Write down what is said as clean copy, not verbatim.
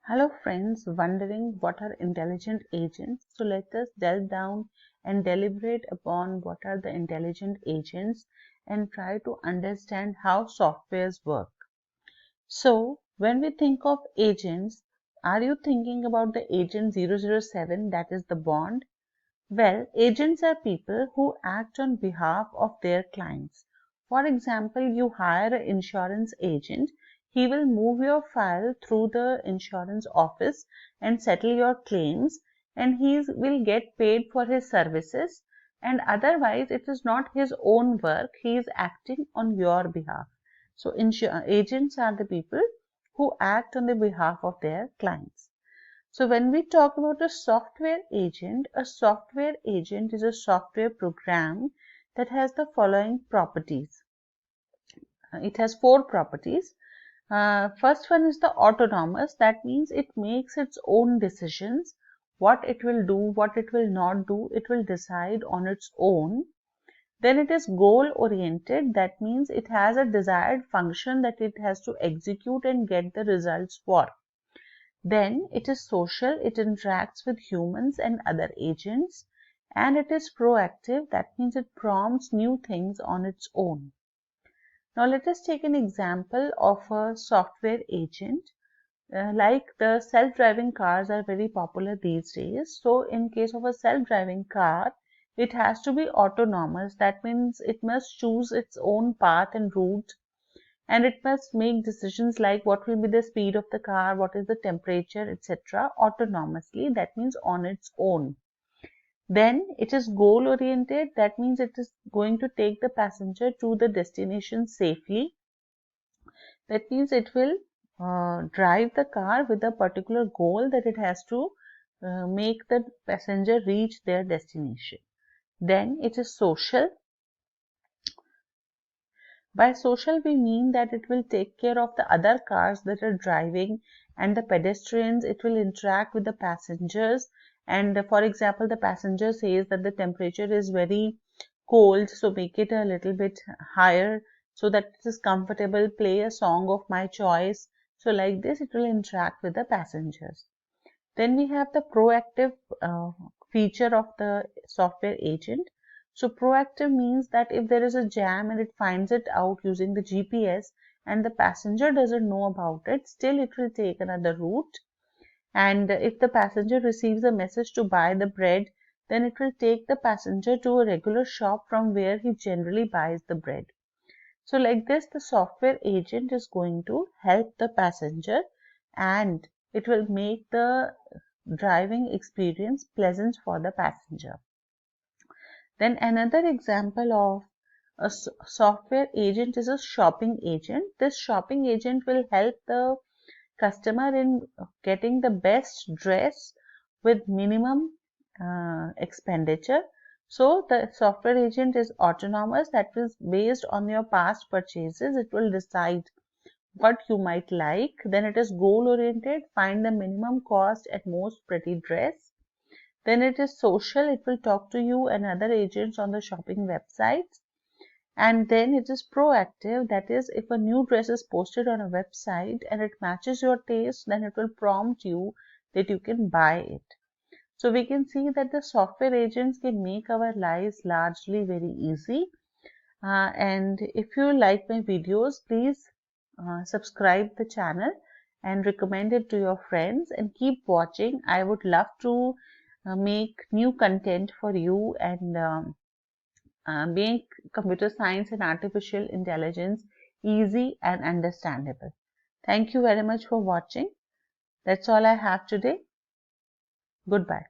Hello friends, wondering what are intelligent agents? So let us delve down and deliberate upon what are the intelligent agents and try to understand how softwares work. So when we think of agents, are you thinking about the agent 007, that is the Bond? Well, agents are people who act on behalf of their clients. For example, you hire an insurance agent. He will move your file through the insurance office and settle your claims, and he will get paid for his services. And otherwise, it is not his own work. He is acting on your behalf. So, agents are the people who act on the behalf of their clients. So when we talk about a software agent is a software program that has the following properties. It has four properties. First one is the autonomous. That means it makes its own decisions. What it will do, what it will not do, it will decide on its own. Then it is goal oriented. That means it has a desired function that it has to execute and get the results for. Then it is social, it interacts with humans and other agents, and it is proactive, that means it prompts new things on its own. Now let us take an example of a software agent. Like the self-driving cars are very popular these days. So in case of a self-driving car, it has to be autonomous. That means it must choose its own path and route, and it must make decisions like what will be the speed of the car, what is the temperature, etc. autonomously, that means on its own. Then it is goal oriented, that means it is going to take the passenger to the destination safely. That means it will drive the car with a particular goal that it has to make the passenger reach their destination. Then it is social. By social, we mean that it will take care of the other cars that are driving and the pedestrians. It will interact with the passengers. And for example, the passenger says that the temperature is very cold, so make it a little bit higher so that it is comfortable. Play a song of my choice. So like this, it will interact with the passengers. Then we have the proactive feature of the software agent. So proactive means that if there is a jam and it finds it out using the GPS and the passenger doesn't know about it, still it will take another route. And if the passenger receives a message to buy the bread, then it will take the passenger to a regular shop from where he generally buys the bread. So like this, the software agent is going to help the passenger, and it will make the driving experience pleasant for the passenger. Then another example of a software agent is a shopping agent. This shopping agent will help the customer in getting the best dress with minimum expenditure. So the software agent is autonomous, that is based on your past purchases. It will decide what you might like. Then it is goal oriented, find the minimum cost at most pretty dress. Then it is social, it will talk to you and other agents on the shopping websites. And then it is proactive, that is, if a new dress is posted on a website and it matches your taste, then it will prompt you that you can buy it. So we can see that the software agents can make our lives largely very easy. And if you like my videos, please subscribe the channel and recommend it to your friends and keep watching. I would love to make new content for you and make computer science and artificial intelligence easy and understandable. Thank you very much for watching. That's all I have today. Goodbye.